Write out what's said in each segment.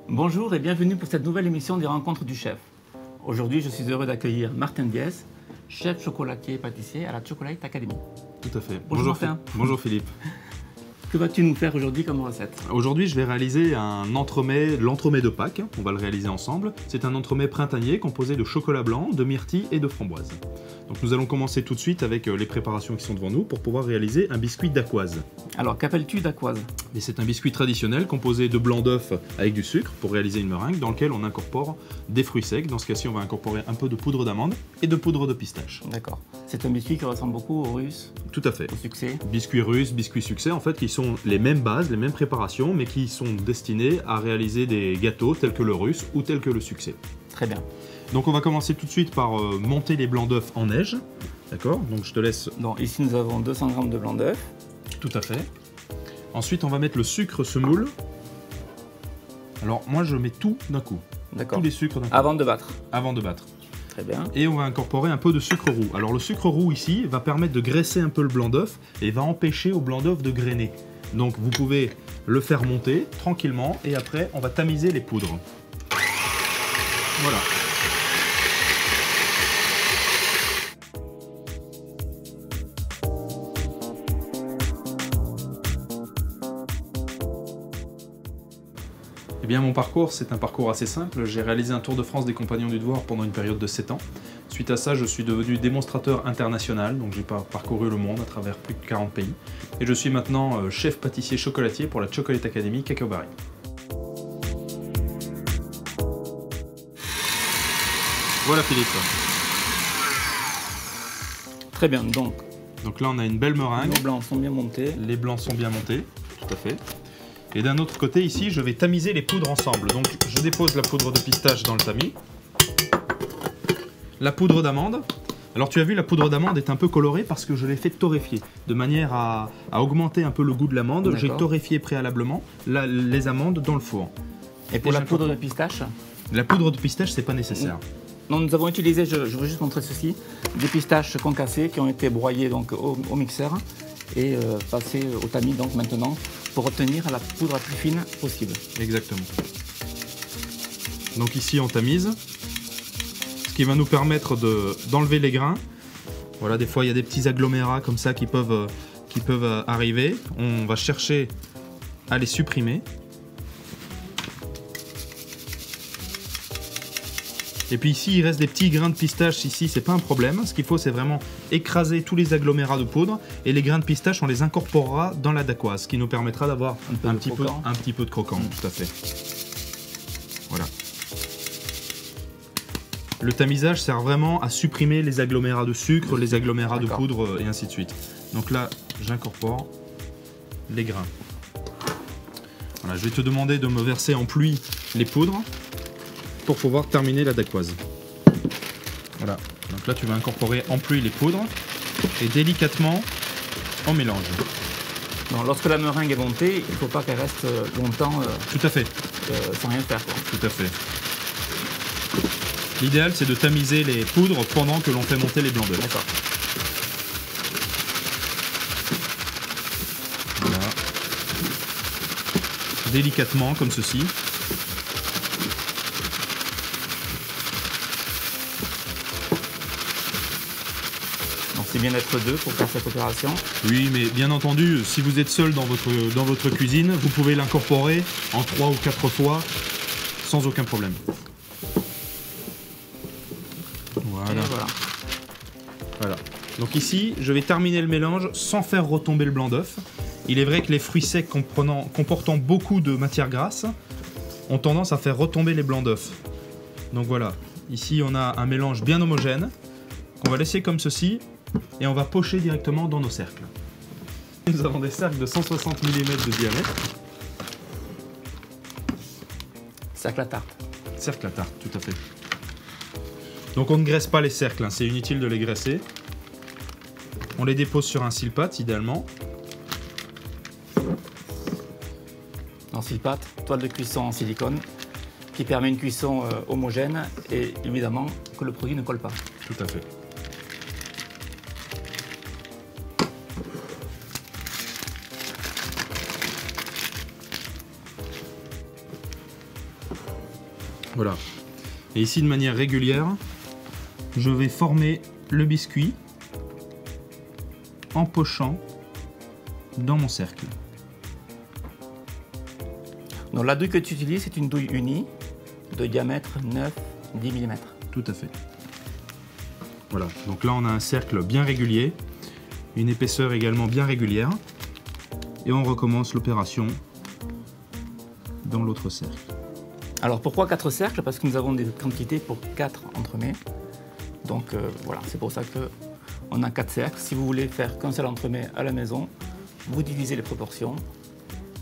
Bonjour et bienvenue pour cette nouvelle émission des Rencontres du Chef. Aujourd'hui, je suis heureux d'accueillir Martin Diès, chef chocolatier et pâtissier à la Chocolate Academy. Tout à fait. Bonjour Martin. Bonjour Philippe. Que vas-tu nous faire aujourd'hui comme recette? Aujourd'hui, je vais réaliser un entremets, l'entremets de Pâques. On va le réaliser ensemble. C'est un entremets printanier composé de chocolat blanc, de myrtille et de framboise. Donc nous allons commencer tout de suite avec les préparations qui sont devant nous pour pouvoir réaliser un biscuit dacquoise. Alors, qu'appelles-tu dacquoise? C'est un biscuit traditionnel composé de blanc d'œuf avec du sucre pour réaliser une meringue dans lequel on incorpore des fruits secs. Dans ce cas-ci, on va incorporer un peu de poudre d'amande et de poudre de pistache. D'accord. C'est un biscuit qui ressemble beaucoup au russe? Tout à fait. Au succès? Biscuits russes, biscuits succès, en fait, qui sont les mêmes bases, les mêmes préparations, mais qui sont destinés à réaliser des gâteaux tels que le russe ou tels que le succès. Très bien. Donc on va commencer tout de suite par monter les blancs d'œufs en neige. D'accord? Donc je te laisse... Donc ici nous avons 200 g de blanc d'œuf. Tout à fait. Ensuite on va mettre le sucre semoule. Alors moi je mets tout d'un coup. D'accord. Tous les sucres d'un coup. Avant de battre. Avant de battre. Très bien. Et on va incorporer un peu de sucre roux. Alors le sucre roux ici va permettre de graisser un peu le blanc d'œuf et va empêcher au blanc d'œuf de grainer. Donc vous pouvez le faire monter tranquillement et après on va tamiser les poudres. Voilà. Eh bien, mon parcours, c'est un parcours assez simple. J'ai réalisé un Tour de France des Compagnons du Devoir pendant une période de 7 ans. Suite à ça, je suis devenu démonstrateur international, donc j'ai parcouru le monde à travers plus de 40 pays. Et je suis maintenant chef pâtissier chocolatier pour la Chocolate Academy Cacao Barry. Voilà Philippe. Très bien, donc là, on a une belle meringue. les blancs sont bien montés. Les blancs sont bien montés, tout à fait. Et d'un autre côté, ici, je vais tamiser les poudres ensemble. Donc, je dépose la poudre de pistache dans le tamis. La poudre d'amande. Alors, tu as vu, la poudre d'amande est un peu colorée parce que je l'ai fait torréfier. De manière à augmenter un peu le goût de l'amande, j'ai torréfié préalablement les amandes dans le four. Et pour la poudre de pistache? La poudre de pistache, c'est pas nécessaire. Non, nous avons utilisé, je veux juste montrer ceci, des pistaches concassées qui ont été broyées donc, au mixeur et passées au tamis donc maintenant pour obtenir la poudre la plus fine possible. Exactement. Donc ici on tamise, ce qui va nous permettre d'enlever les grains. Voilà, des fois il y a des petits agglomérats comme ça qui peuvent arriver. On va chercher à les supprimer. Et puis ici, il reste des petits grains de pistache, ici, c'est pas un problème. Ce qu'il faut, c'est vraiment écraser tous les agglomérats de poudre et les grains de pistache, on les incorporera dans la dacquoise, ce qui nous permettra d'avoir un petit peu de croquant, tout à fait. Voilà. Le tamisage sert vraiment à supprimer les agglomérats de sucre, les agglomérats de poudre et ainsi de suite. Donc là, j'incorpore les grains. Voilà, je vais te demander de me verser en pluie les poudres pour pouvoir terminer la dacquoise. Voilà, donc là tu vas incorporer en pluie les poudres et délicatement on mélange. Non, lorsque la meringue est montée, il ne faut pas qu'elle reste longtemps tout à fait. Sans rien faire. Quoi. Tout à fait. L'idéal c'est de tamiser les poudres pendant que l'on fait monter les blancs d'œufs. D'accord. Voilà. Délicatement comme ceci. C'est bien d'être deux pour faire cette opération. Oui, mais bien entendu, si vous êtes seul dans votre cuisine, vous pouvez l'incorporer en 3 ou 4 fois sans aucun problème. Voilà. Voilà. Donc ici, je vais terminer le mélange sans faire retomber le blanc d'œuf. Il est vrai que les fruits secs comportant beaucoup de matière grasse ont tendance à faire retomber les blancs d'œuf. Donc voilà, ici on a un mélange bien homogène qu'on va laisser comme ceci. Et on va pocher directement dans nos cercles. Nous avons des cercles de 160 mm de diamètre. Cercle à tarte. Cercle à tarte, tout à fait. Donc on ne graisse pas les cercles, hein, c'est inutile de les graisser. On les dépose sur un silpat idéalement. En silpat, toile de cuisson en silicone. qui permet une cuisson homogène et évidemment que le produit ne colle pas. Tout à fait. Voilà. Et ici, de manière régulière, je vais former le biscuit en pochant dans mon cercle. Donc la douille que tu utilises, c'est une douille unie de diamètre 9-10 mm. Tout à fait. Voilà, donc là on a un cercle bien régulier, une épaisseur également bien régulière, et on recommence l'opération dans l'autre cercle. Alors pourquoi 4 cercles? Parce que nous avons des quantités pour 4 entremets. Donc voilà, c'est pour ça qu'on a 4 cercles. Si vous voulez faire qu'un seul entremet à la maison, vous divisez les proportions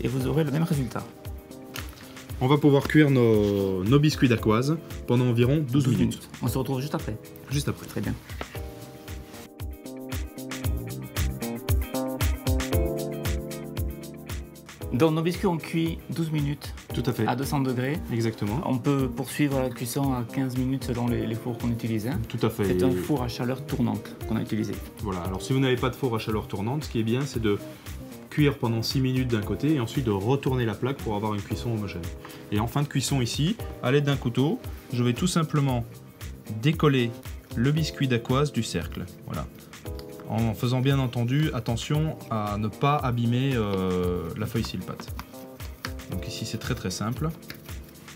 et vous aurez le même résultat. On va pouvoir cuire nos biscuits dacquoise pendant environ 12 minutes. On se retrouve juste après. Juste après. Très bien. Donc nos biscuits ont cuit 12 minutes. Tout à fait. À 200 degrés. Exactement. On peut poursuivre la cuisson à 15 minutes selon les fours qu'on utilise. Hein. Tout à fait. C'est un four à chaleur tournante qu'on a utilisé. Voilà, alors si vous n'avez pas de four à chaleur tournante, ce qui est bien, c'est de cuire pendant 6 minutes d'un côté et ensuite de retourner la plaque pour avoir une cuisson homogène. Et en fin de cuisson ici, à l'aide d'un couteau, je vais tout simplement décoller le biscuit dacquoise du cercle. Voilà. En faisant bien entendu attention à ne pas abîmer la feuille silpate. Donc ici c'est très simple.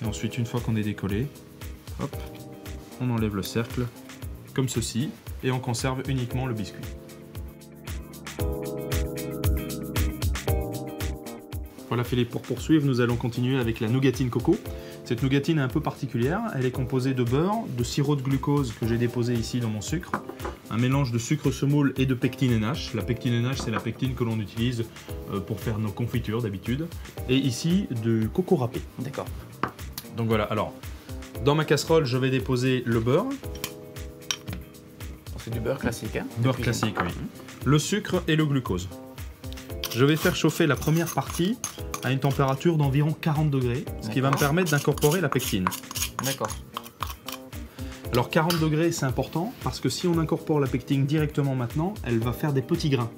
Et ensuite une fois qu'on est décollé, hop, on enlève le cercle comme ceci et on conserve uniquement le biscuit. Voilà Philippe, pour poursuivre, nous allons continuer avec la nougatine coco. Cette nougatine est un peu particulière, elle est composée de beurre, de sirop de glucose que j'ai déposé ici dans mon sucre, un mélange de sucre semoule et de pectine NH. La pectine NH, c'est la pectine que l'on utilise pour faire nos confitures d'habitude. Et ici, du coco râpé. D'accord. Donc voilà, alors, dans ma casserole, je vais déposer le beurre. C'est du beurre classique, hein? Beurre classique, oui. Le sucre et le glucose. Je vais faire chauffer la première partie à une température d'environ 40 degrés, ce qui va me permettre d'incorporer la pectine. D'accord. Alors 40 degrés, c'est important parce que si on incorpore la pectine directement maintenant, elle va faire des petits grains.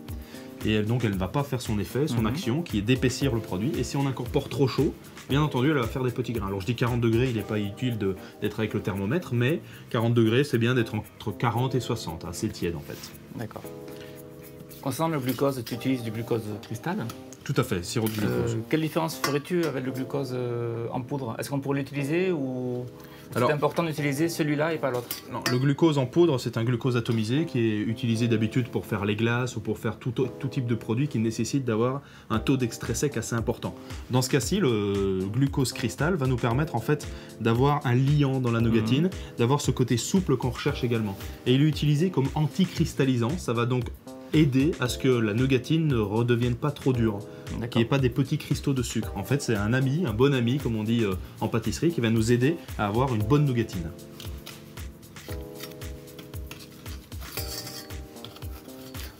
Et donc elle ne va pas faire son effet, son action, qui est d'épaissir le produit. Et si on incorpore trop chaud, bien entendu, elle va faire des petits grains. Alors je dis 40 degrés, il n'est pas utile d'être avec le thermomètre, mais 40 degrés, c'est bien d'être entre 40 et 60, assez tiède en fait. D'accord. Concernant le glucose, tu utilises du glucose cristal? Tout à fait, sirop de glucose. Quelle différence ferais-tu avec le glucose en poudre? Est-ce qu'on pourrait l'utiliser ou c'est important d'utiliser celui-là et pas l'autre? Non, le glucose en poudre, c'est un glucose atomisé qui est utilisé d'habitude pour faire les glaces ou pour faire tout type de produit qui nécessite d'avoir un taux d'extrait sec assez important. Dans ce cas-ci, le glucose cristal va nous permettre en fait d'avoir un liant dans la nougatine, d'avoir ce côté souple qu'on recherche également. Et il est utilisé comme anticristallisant, ça va donc aider à ce que la nougatine ne redevienne pas trop dure, qu'il n'y ait pas des petits cristaux de sucre. En fait, c'est un ami, un bon ami, comme on dit en pâtisserie, qui va nous aider à avoir une bonne nougatine.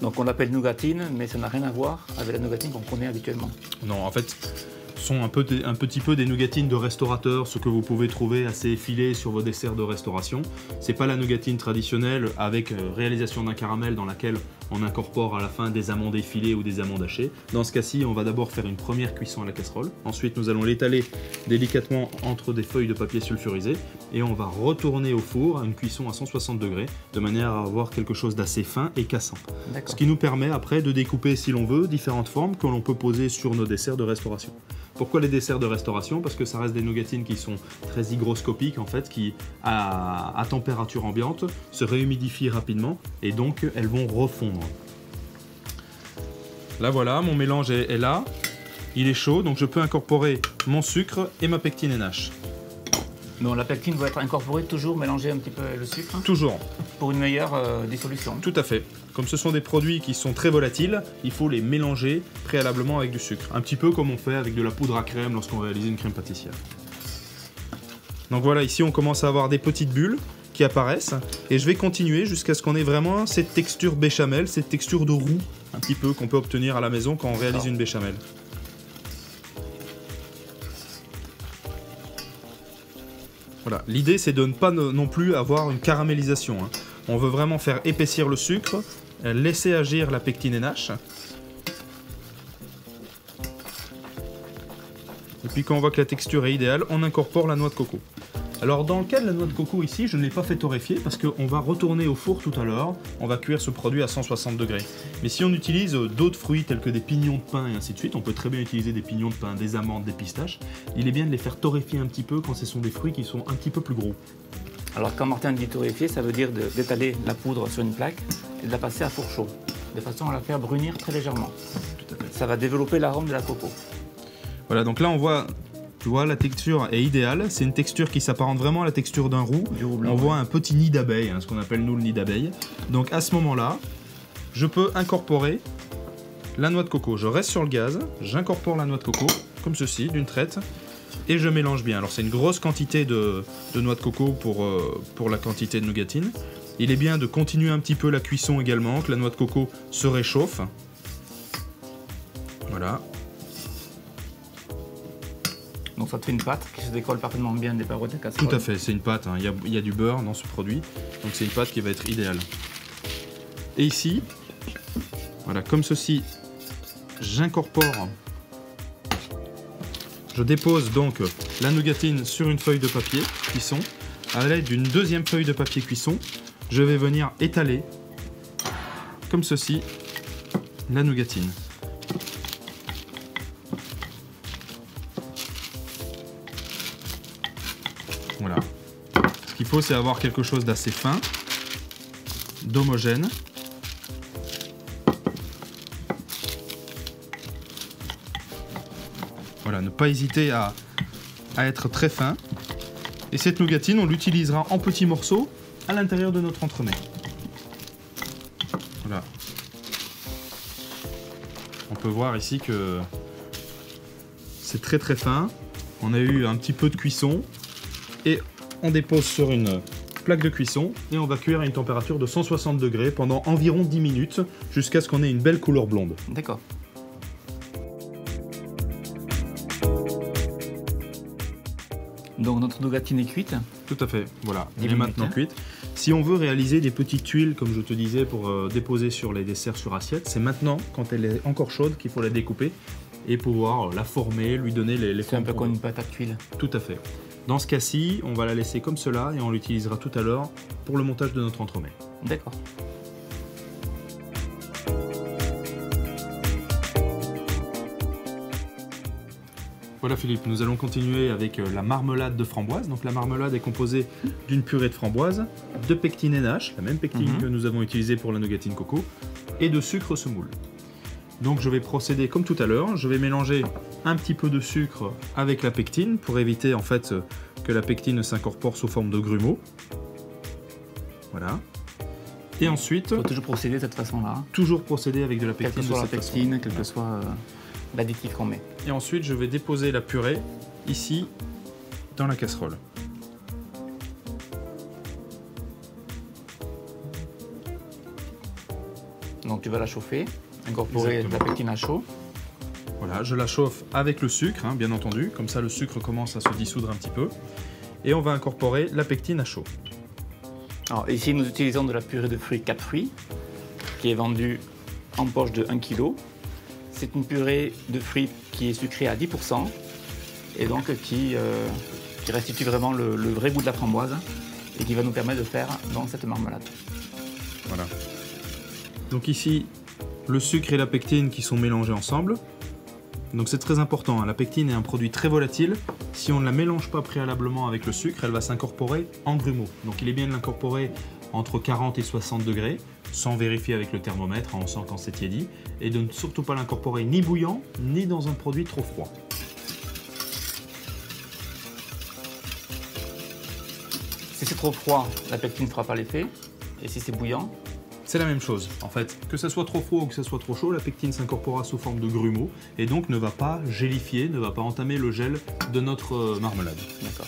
Donc on l'appelle nougatine, mais ça n'a rien à voir avec la nougatine qu'on connaît habituellement. Non, en fait, ce sont un petit peu des nougatines de restaurateurs, ce que vous pouvez trouver assez effilé sur vos desserts de restauration. C'est pas la nougatine traditionnelle avec réalisation d'un caramel dans laquelle on incorpore à la fin des amandes effilées ou des amandes hachées. Dans ce cas-ci, on va d'abord faire une première cuisson à la casserole. Ensuite, nous allons l'étaler délicatement entre des feuilles de papier sulfurisé et on va retourner au four à une cuisson à 160 degrés de manière à avoir quelque chose d'assez fin et cassant. Ce qui nous permet après de découper, si l'on veut, différentes formes que l'on peut poser sur nos desserts de restauration. Pourquoi les desserts de restauration? Parce que ça reste des nougatines qui sont très hygroscopiques en fait, qui à température ambiante se réhumidifient rapidement et donc elles vont refondre. Là voilà, mon mélange est là, il est chaud, donc je peux incorporer mon sucre et ma pectine NH. Non, la pectine doit être incorporée toujours, mélangée un petit peu avec le sucre. Toujours. Pour une meilleure dissolution. Tout à fait. Comme ce sont des produits qui sont très volatiles, il faut les mélanger préalablement avec du sucre. Un petit peu comme on fait avec de la poudre à crème lorsqu'on réalise une crème pâtissière. Donc voilà, ici on commence à avoir des petites bulles qui apparaissent. Et je vais continuer jusqu'à ce qu'on ait vraiment cette texture béchamel, cette texture de roux, un petit peu, qu'on peut obtenir à la maison quand on réalise une béchamel. Voilà. L'idée, c'est de ne pas non plus avoir une caramélisation, hein. On veut vraiment faire épaissir le sucre, laisser agir la pectine NH. Et puis quand on voit que la texture est idéale, on incorpore la noix de coco. Alors dans le cas de la noix de coco ici, je ne l'ai pas fait torréfier parce qu'on va retourner au four tout à l'heure, on va cuire ce produit à 160 degrés. Mais si on utilise d'autres fruits tels que des pignons de pain et ainsi de suite, on peut très bien utiliser des pignons de pain, des amandes, des pistaches, il est bien de les faire torréfier un petit peu quand ce sont des fruits qui sont un petit peu plus gros. Alors quand Martin dit torréfier, ça veut dire d'étaler la poudre sur une plaque et de la passer à four chaud, de façon à la faire brunir très légèrement. Tout à fait. Ça va développer l'arôme de la coco. Voilà, donc là on voit... Tu vois, la texture est idéale, c'est une texture qui s'apparente vraiment à la texture d'un roux. Blanc, on voit un petit nid d'abeille, hein, ce qu'on appelle nous le nid d'abeille. Donc à ce moment-là, je peux incorporer la noix de coco. Je reste sur le gaz, j'incorpore la noix de coco, comme ceci, d'une traite, et je mélange bien. Alors c'est une grosse quantité de noix de coco pour la quantité de nougatine. Il est bien de continuer un petit peu la cuisson également, que la noix de coco se réchauffe. Voilà. Donc ça te fait une pâte qui se décolle parfaitement bien des parois de la casserole. Tout à fait, c'est une pâte, hein. Il y a du beurre dans ce produit, donc c'est une pâte qui va être idéale. Et ici, voilà, comme ceci, j'incorpore, je dépose donc la nougatine sur une feuille de papier cuisson. À l'aide d'une deuxième feuille de papier cuisson, je vais venir étaler, comme ceci, la nougatine. Voilà. Ce qu'il faut, c'est avoir quelque chose d'assez fin, d'homogène. Voilà, ne pas hésiter à être très fin. Et cette nougatine, on l'utilisera en petits morceaux à l'intérieur de notre entremets. Voilà. On peut voir ici que c'est très très fin. On a eu un petit peu de cuisson. Et on dépose sur une plaque de cuisson et on va cuire à une température de 160 degrés pendant environ 10 minutes jusqu'à ce qu'on ait une belle couleur blonde. D'accord. Donc notre nougatine est cuite. Tout à fait, voilà, elle est maintenant cuite. Si on veut réaliser des petites tuiles, comme je te disais, pour déposer sur les desserts sur assiette, c'est maintenant, quand elle est encore chaude, qu'il faut la découper et pouvoir la former, lui donner les C'est un formes. peu comme une pâte à tuiles. Tout à fait. Dans ce cas-ci, on va la laisser comme cela et on l'utilisera tout à l'heure pour le montage de notre entremets. D'accord. Voilà Philippe, nous allons continuer avec la marmelade de framboise. Donc la marmelade est composée d'une purée de framboise, de pectine NH, la même pectine que nous avons utilisée pour la nougatine coco, et de sucre semoule. Donc je vais procéder comme tout à l'heure, je vais mélanger un petit peu de sucre avec la pectine pour éviter en fait que la pectine s'incorpore sous forme de grumeaux. Voilà. Et ensuite... Il faut toujours procéder de cette façon-là. Toujours procéder avec de la pectine. Quelle que soit la pectine, quel que soit l'additif qu'on met. Et ensuite je vais déposer la purée ici dans la casserole. Donc tu vas la chauffer. Incorporer de la pectine à chaud. Voilà, je la chauffe avec le sucre, hein, bien entendu. Comme ça, le sucre commence à se dissoudre un petit peu. Et on va incorporer la pectine à chaud. Alors ici, nous utilisons de la purée de fruits 4 fruits, qui est vendue en poche de 1 kg. C'est une purée de fruits qui est sucrée à 10% et donc qui restitue vraiment le vrai goût de la framboise et qui va nous permettre de faire donc cette marmelade. Voilà. Donc ici, le sucre et la pectine qui sont mélangés ensemble. Donc c'est très important, hein. La pectine est un produit très volatile. Si on ne la mélange pas préalablement avec le sucre, elle va s'incorporer en grumeaux. Donc il est bien de l'incorporer entre 40 et 60 degrés, sans vérifier avec le thermomètre, hein, on sent quand c'est tiédi, et de ne surtout pas l'incorporer ni bouillant, ni dans un produit trop froid. Si c'est trop froid, la pectine ne fera pas l'effet, et si c'est bouillant, c'est la même chose. En fait, que ça soit trop froid ou que ça soit trop chaud, la pectine s'incorporera sous forme de grumeaux et donc ne va pas gélifier, ne va pas entamer le gel de notre marmelade. D'accord.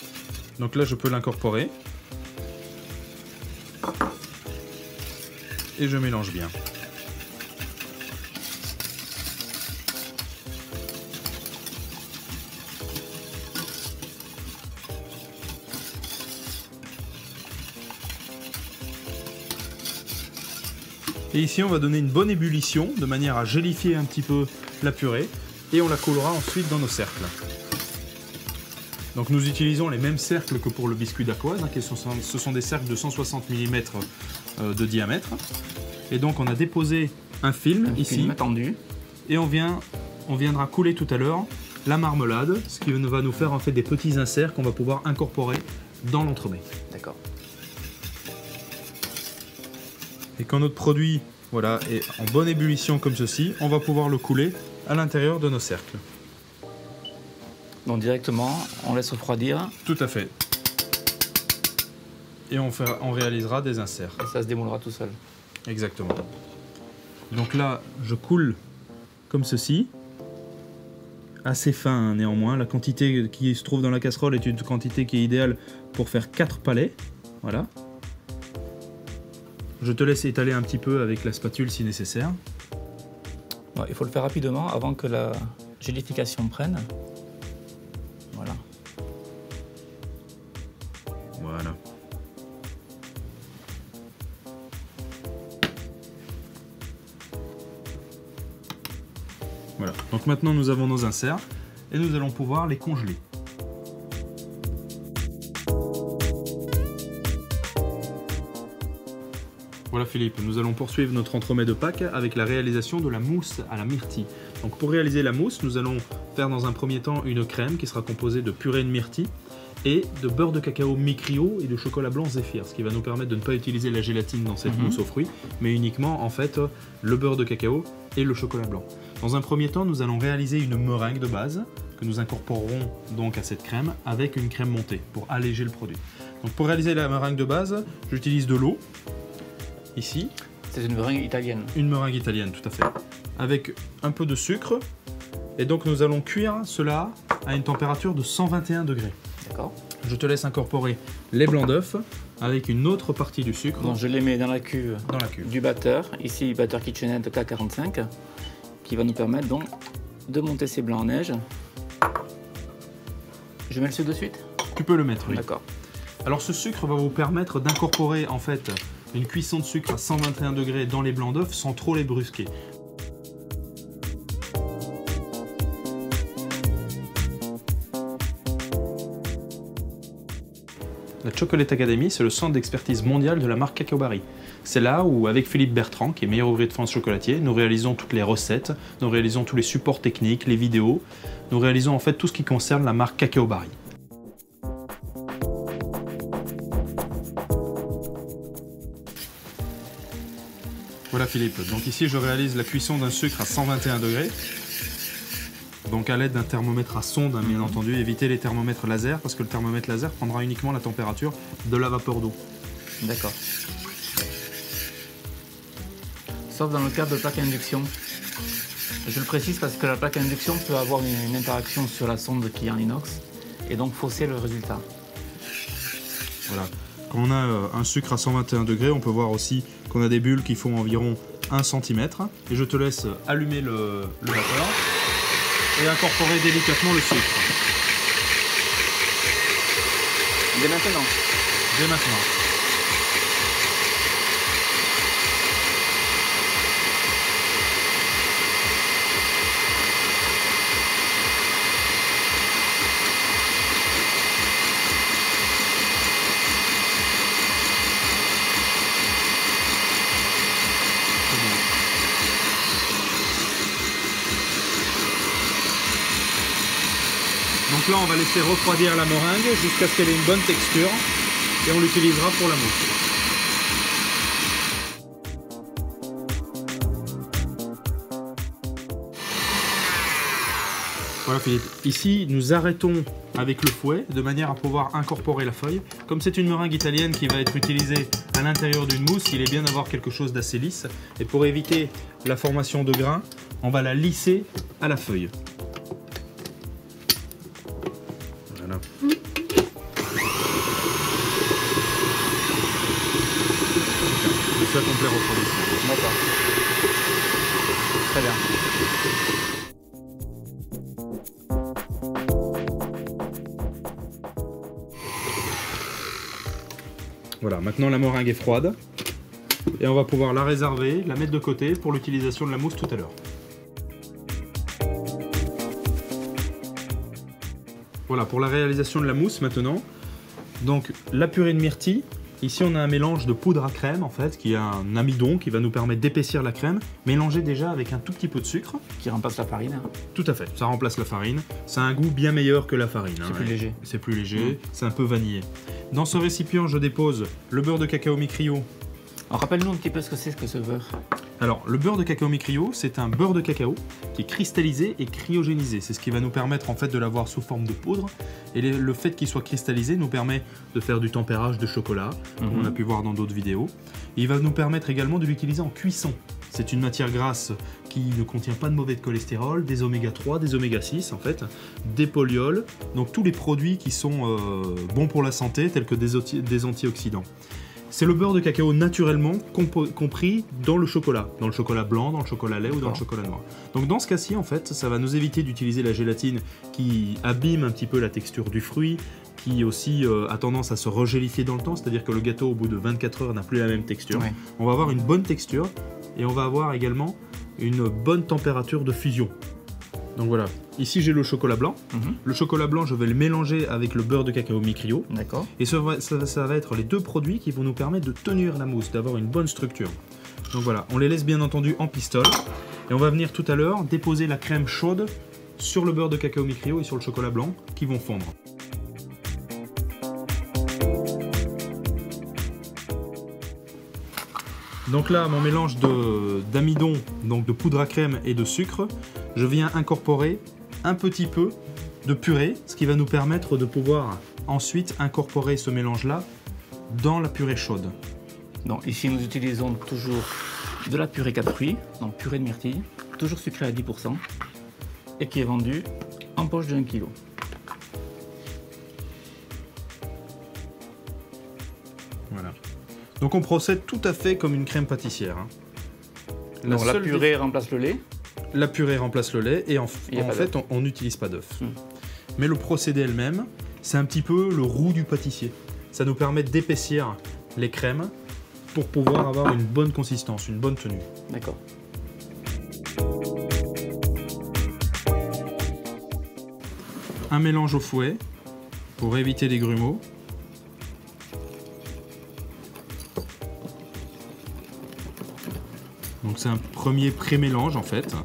Donc là, je peux l'incorporer. Et je mélange bien. Et ici, on va donner une bonne ébullition de manière à gélifier un petit peu la purée. Et on la coulera ensuite dans nos cercles. Donc nous utilisons les mêmes cercles que pour le biscuit d'Aqouaz, hein, ce sont des cercles de 160 mm de diamètre. Et donc on a déposé un film ici, film tendu. Et on viendra couler tout à l'heure la marmelade, ce qui va nous faire en fait des petits inserts qu'on va pouvoir incorporer dans l'entremets. D'accord. Et quand notre produit voilà, est en bonne ébullition comme ceci, on va pouvoir le couler à l'intérieur de nos cercles. Donc directement, on laisse refroidir. Tout à fait. Et on réalisera des inserts. Et ça se démoulera tout seul. Exactement. Donc là, je coule comme ceci. Assez fin hein, néanmoins. La quantité qui se trouve dans la casserole est une quantité qui est idéale pour faire 4 palets. Voilà. Je te laisse étaler un petit peu avec la spatule si nécessaire. Ouais, il faut le faire rapidement avant que la gélification prenne. Voilà. Voilà. Voilà. Donc maintenant nous avons nos inserts et nous allons pouvoir les congeler. Voilà Philippe, nous allons poursuivre notre entremets de Pâques avec la réalisation de la mousse à la myrtille. Donc pour réaliser la mousse, nous allons faire dans un premier temps une crème qui sera composée de purée de myrtille et de beurre de cacao mi-cryo et de chocolat blanc Zéphyr, ce qui va nous permettre de ne pas utiliser la gélatine dans cette mousse aux fruits, mais uniquement en fait le beurre de cacao et le chocolat blanc. Dans un premier temps, nous allons réaliser une meringue de base que nous incorporerons donc à cette crème avec une crème montée pour alléger le produit. Donc pour réaliser la meringue de base, j'utilise de l'eau. Ici. C'est une meringue italienne. Une meringue italienne, tout à fait. Avec un peu de sucre. Et donc nous allons cuire cela à une température de 121 degrés. D'accord. Je te laisse incorporer les blancs d'œufs avec une autre partie du sucre. Donc je les mets dans la cuve, du batteur. Ici, batteur KitchenAid K45, qui va nous permettre donc de monter ces blancs en neige. Je mets le sucre de suite? Tu peux le mettre, oui. D'accord. Alors ce sucre va vous permettre d'incorporer en fait une cuisson de sucre à 121 degrés dans les blancs d'œufs sans trop les brusquer. La Chocolate Academy, c'est le centre d'expertise mondial de la marque Cacao Barry. C'est là où, avec Philippe Bertrand, qui est meilleur ouvrier de France chocolatier, nous réalisons toutes les recettes, nous réalisons tous les supports techniques, les vidéos, nous réalisons en fait tout ce qui concerne la marque Cacao Barry. Voilà Philippe, donc ici je réalise la cuisson d'un sucre à 121 degrés. Donc à l'aide d'un thermomètre à sonde, hein, bien entendu, évitez les thermomètres laser parce que le thermomètre laser prendra uniquement la température de la vapeur d'eau. D'accord. Sauf dans le cas de plaque à induction. Je le précise parce que la plaque à induction peut avoir une interaction sur la sonde qui est en inox et donc fausser le résultat. Voilà. Quand on a un sucre à 121 degrés, on peut voir aussi qu'on a des bulles qui font environ 1 cm. Et je te laisse allumer le vapeur et incorporer délicatement le sucre. Dès maintenant. Dès maintenant. Donc là, on va laisser refroidir la meringue jusqu'à ce qu'elle ait une bonne texture et on l'utilisera pour la mousse. Voilà Philippe, ici nous arrêtons avec le fouet de manière à pouvoir incorporer la feuille. Comme c'est une meringue italienne qui va être utilisée à l'intérieur d'une mousse, il est bien d'avoir quelque chose d'assez lisse. Et pour éviter la formation de grains, on va la lisser à la feuille. Voilà. C'est ça complet refroidissement. D'accord. Très bien. Voilà, maintenant la meringue est froide. Et on va pouvoir la réserver, la mettre de côté pour l'utilisation de la mousse tout à l'heure. Voilà, pour la réalisation de la mousse maintenant. Donc la purée de myrtille. Ici on a un mélange de poudre à crème en fait, qui est un amidon qui va nous permettre d'épaissir la crème, mélangé déjà avec un tout petit peu de sucre. Qui remplace la farine. Hein. Tout à fait, ça remplace la farine. Ça a un goût bien meilleur que la farine. C'est plus léger. C'est plus léger, c'est un peu vanillé. Dans ce récipient, je dépose le beurre de cacao mi-cryo. Alors rappelle-nous un petit peu ce que ce beurre. Alors, le beurre de cacao mi-cryo, c'est un beurre de cacao qui est cristallisé et cryogénisé. C'est ce qui va nous permettre en fait de l'avoir sous forme de poudre. Et le fait qu'il soit cristallisé nous permet de faire du tempérage de chocolat, comme on a pu voir dans d'autres vidéos. Et il va nous permettre également de l'utiliser en cuisson. C'est une matière grasse qui ne contient pas de mauvais cholestérol, des oméga 3, des oméga 6 en fait, des polyols, donc tous les produits qui sont bons pour la santé, tels que des antioxydants. C'est le beurre de cacao naturellement compris dans le chocolat blanc, dans le chocolat lait ou dans le chocolat noir. Donc dans ce cas-ci, en fait, ça va nous éviter d'utiliser la gélatine qui abîme un petit peu la texture du fruit, qui aussi a tendance à se regélifier dans le temps, c'est-à-dire que le gâteau au bout de 24 heures n'a plus la même texture. Ouais. On va avoir une bonne texture et on va avoir également une bonne température de fusion. Donc voilà, ici j'ai le chocolat blanc. Le chocolat blanc, je vais le mélanger avec le beurre de cacao mi-cryo. D'accord. Et ça va être les deux produits qui vont nous permettre de tenir la mousse, d'avoir une bonne structure. Donc voilà, on les laisse bien entendu en pistole. Et on va venir tout à l'heure déposer la crème chaude sur le beurre de cacao mi-cryo et sur le chocolat blanc qui vont fondre. Donc là, mon mélange d'amidon, donc de poudre à crème et de sucre, je viens incorporer un petit peu de purée, ce qui va nous permettre de pouvoir ensuite incorporer ce mélange-là dans la purée chaude. Donc ici, nous utilisons toujours de la purée 4 fruits, donc purée de myrtille, toujours sucrée à 10%, et qui est vendue en poche de 1 kg. Voilà. Donc on procède tout à fait comme une crème pâtissière. Hein. Donc la purée remplace le lait. La purée remplace le lait et en fait on n'utilise pas d'œuf. Mais le procédé elle-même, c'est un petit peu le roux du pâtissier. Ça nous permet d'épaissir les crèmes pour pouvoir avoir une bonne consistance, une bonne tenue. D'accord. Un mélange au fouet pour éviter les grumeaux. Donc c'est un premier pré-mélange en fait.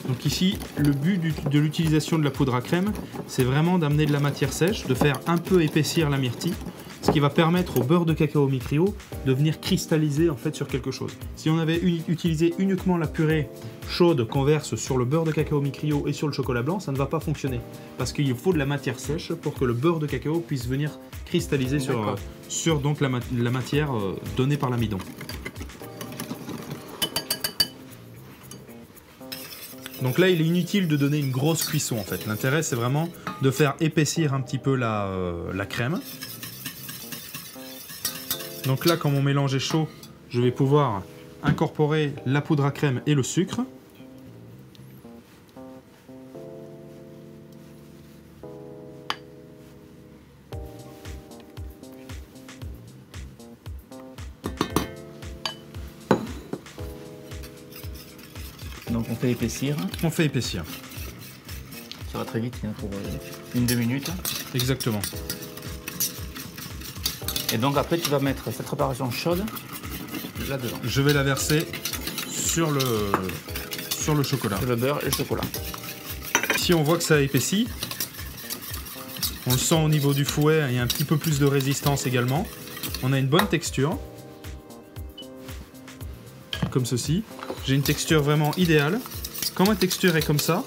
Donc ici, le but de l'utilisation de la poudre à crème, c'est vraiment d'amener de la matière sèche, de faire un peu épaissir la myrtille, ce qui va permettre au beurre de cacao mi-cryo de venir cristalliser en fait sur quelque chose. Si on avait utilisé uniquement la purée chaude qu'on verse sur le beurre de cacao mi-cryo et sur le chocolat blanc, ça ne va pas fonctionner. Parce qu'il faut de la matière sèche pour que le beurre de cacao puisse venir cristalliser sur donc la matière donnée par l'amidon. Donc là, il est inutile de donner une grosse cuisson en fait. L'intérêt, c'est vraiment de faire épaissir un petit peu la crème. Donc là, quand mon mélange est chaud, je vais pouvoir incorporer la poudre à crème et le sucre. Donc on fait épaissir. On fait épaissir. Ça va très vite, pour 1-2 minutes. Exactement. Et donc après tu vas mettre cette préparation chaude là-dedans. Je vais la verser sur le chocolat. Sur le beurre et le chocolat. Ici on voit que ça a épaissi. On le sent au niveau du fouet, il y a un petit peu plus de résistance également. On a une bonne texture. Comme ceci. J'ai une texture vraiment idéale. Quand ma texture est comme ça,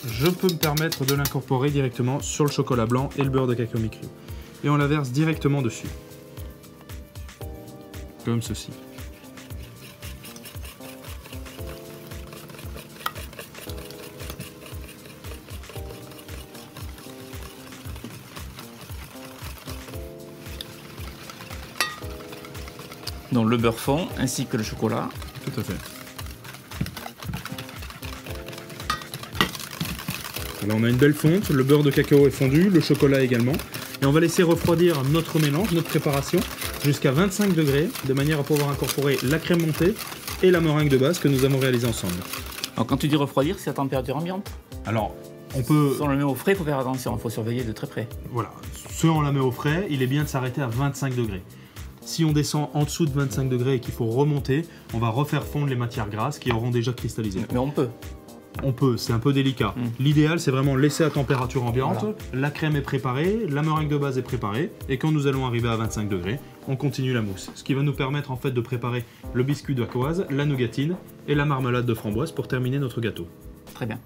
je peux me permettre de l'incorporer directement sur le chocolat blanc et le beurre de cacao mi-cryo. Et on la verse directement dessus. Comme ceci. Donc le beurre fond ainsi que le chocolat. Tout à fait. Là, on a une belle fonte, le beurre de cacao est fondu, le chocolat également. Et on va laisser refroidir notre mélange, notre préparation, jusqu'à 25 degrés, de manière à pouvoir incorporer la crème montée et la meringue de base que nous avons réalisée ensemble. Alors quand tu dis refroidir, c'est à température ambiante? Alors, on peut... Si on le met au frais, il faut faire attention, il faut surveiller de très près. Voilà, si on la met au frais, il est bien de s'arrêter à 25 degrés. Si on descend en dessous de 25 degrés et qu'il faut remonter, on va refaire fondre les matières grasses qui auront déjà cristallisé. Mais on peut. On peut, c'est un peu délicat. L'idéal, c'est vraiment laisser à température ambiante. Voilà. La crème est préparée, la meringue de base est préparée, et quand nous allons arriver à 25 degrés, on continue la mousse. Ce qui va nous permettre en fait de préparer le biscuit dacquoise, la nougatine et la marmelade de framboise pour terminer notre gâteau. Très bien.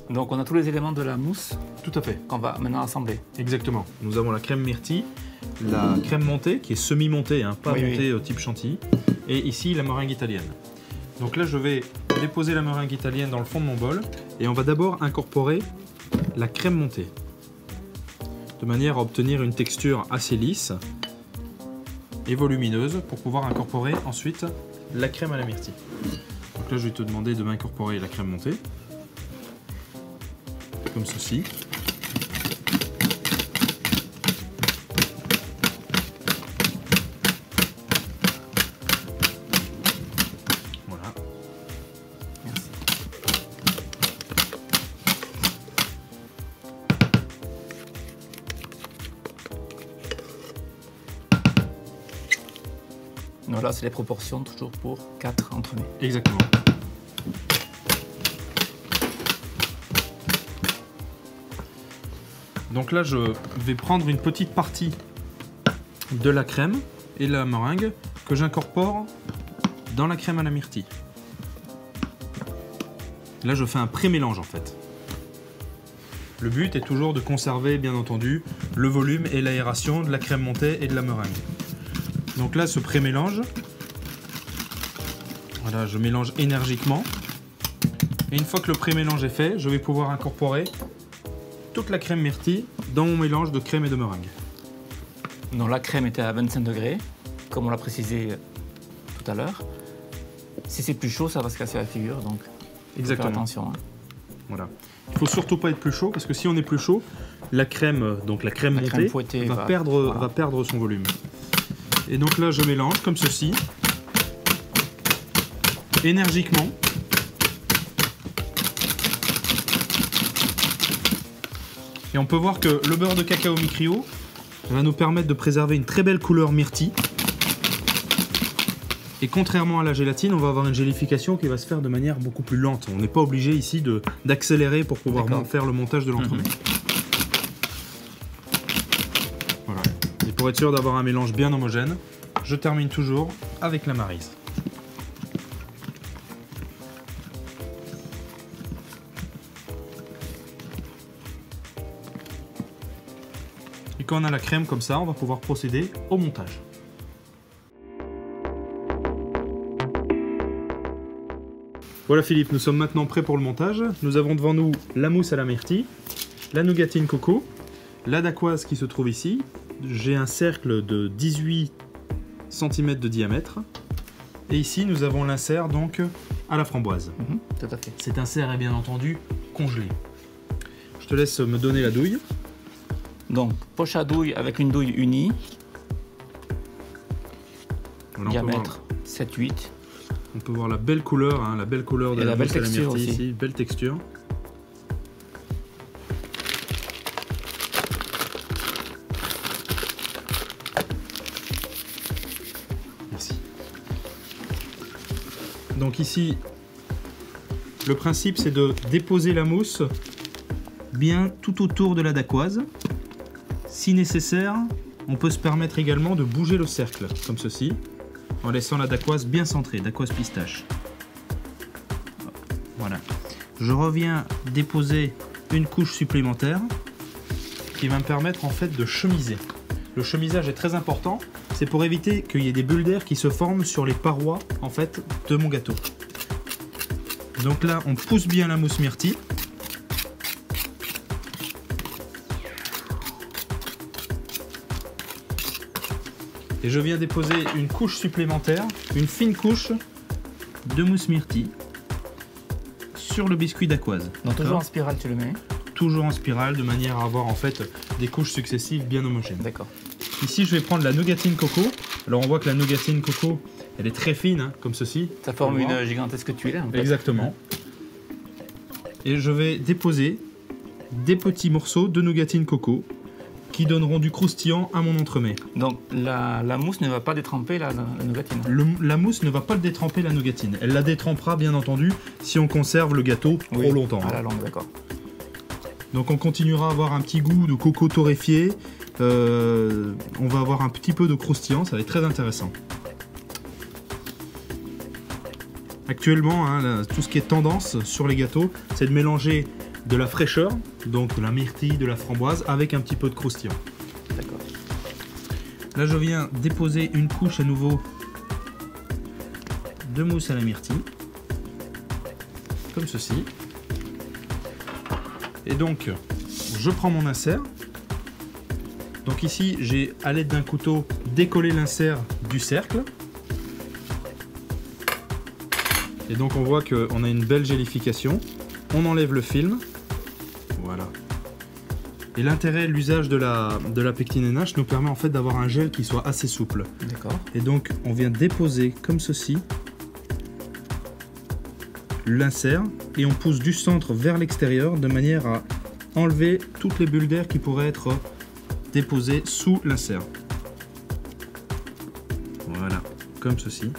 Donc on a tous les éléments de la mousse. Tout à fait. Qu'on va maintenant assembler. Exactement. Nous avons la crème myrtille, la crème montée qui est semi-montée, hein, pas montée au type chantilly, et ici la meringue italienne. Donc là je vais déposer la meringue italienne dans le fond de mon bol et on va d'abord incorporer la crème montée de manière à obtenir une texture assez lisse et volumineuse pour pouvoir incorporer ensuite la crème à la myrtille. Donc là je vais te demander de m'incorporer la crème montée comme ceci. Voilà. Merci. Voilà, c'est les proportions toujours pour 4 entremets. Exactement. Donc là, je vais prendre une petite partie de la crème et la meringue que j'incorpore dans la crème à la myrtille. Là, je fais un pré-mélange en fait. Le but est toujours de conserver, bien entendu, le volume et l'aération de la crème montée et de la meringue. Donc là, ce pré-mélange, voilà, je mélange énergiquement. Et une fois que le pré-mélange est fait, je vais pouvoir incorporer toute la crème myrtille dans mon mélange de crème et de meringue. Donc la crème était à 25 degrés, comme on l'a précisé tout à l'heure. Si c'est plus chaud, ça va se casser la figure, donc exactement. Faire attention. Hein. Voilà. Il faut surtout pas être plus chaud, parce que si on est plus chaud, la crème, donc la crème montée, va perdre son volume. Et donc là, je mélange comme ceci, énergiquement. Et on peut voir que le beurre de cacao mi-cryo va nous permettre de préserver une très belle couleur myrtille. Et contrairement à la gélatine, on va avoir une gélification qui va se faire de manière beaucoup plus lente. On n'est pas obligé ici d'accélérer pour pouvoir faire le montage de l'entremet. Voilà. Et pour être sûr d'avoir un mélange bien homogène, je termine toujours avec la maryse. Et quand on a la crème comme ça, on va pouvoir procéder au montage. Voilà Philippe, nous sommes maintenant prêts pour le montage. Nous avons devant nous la mousse à la myrtille, la nougatine coco, la dacquoise qui se trouve ici. J'ai un cercle de 18 cm de diamètre. Et ici, nous avons l'insert donc à la framboise. Tout à fait. Cet insert est bien entendu congelé. Je te laisse me donner la douille. Donc, poche à douille avec une douille unie. Voilà, diamètre 7-8. On peut voir la belle couleur, hein, la belle couleur de la mousse à la myrtille ici, belle texture. Merci. Donc ici, le principe c'est de déposer la mousse bien tout autour de la dacquoise. Si nécessaire, on peut se permettre également de bouger le cercle, comme ceci, en laissant la dacquoise bien centrée, dacquoise pistache. Voilà. Je reviens déposer une couche supplémentaire qui va me permettre en fait de chemiser. Le chemisage est très important, c'est pour éviter qu'il y ait des bulles d'air qui se forment sur les parois en fait de mon gâteau. Donc là, on pousse bien la mousse myrtille. Et je viens déposer une couche supplémentaire, une fine couche de mousse myrtille sur le biscuit dacquoise. Donc toujours en spirale tu le mets? Toujours en spirale de manière à avoir en fait des couches successives bien homogènes. D'accord. Ici je vais prendre la nougatine coco. Alors on voit que la nougatine coco elle est très fine hein, comme ceci. Ça forme une gigantesque tuile en fait. Exactement. Et je vais déposer des petits morceaux de nougatine coco qui donneront du croustillant à mon entremets. Donc la mousse ne va pas détremper la nougatine? La mousse ne va pas détremper la nougatine. Elle la détrempera bien entendu si on conserve le gâteau trop longtemps. À la longue, d'accord. Donc on continuera à avoir un petit goût de coco torréfié. On va avoir un petit peu de croustillant, ça va être très intéressant. Actuellement, hein, tout ce qui est tendance sur les gâteaux, c'est de mélanger de la fraîcheur, donc de la myrtille, de la framboise, avec un petit peu de croustillant. D'accord. Là, je viens déposer une couche à nouveau de mousse à la myrtille, comme ceci. Et donc, je prends mon insert. Donc ici, j'ai à l'aide d'un couteau décollé l'insert du cercle. Et donc on voit qu'on a une belle gélification. On enlève le film. Voilà. Et l'intérêt, l'usage de la pectine NH nous permet en fait d'avoir un gel qui soit assez souple. D'accord. Et donc on vient déposer comme ceci l'insert et on pousse du centre vers l'extérieur de manière à enlever toutes les bulles d'air qui pourraient être déposées sous l'insert. Voilà, comme ceci.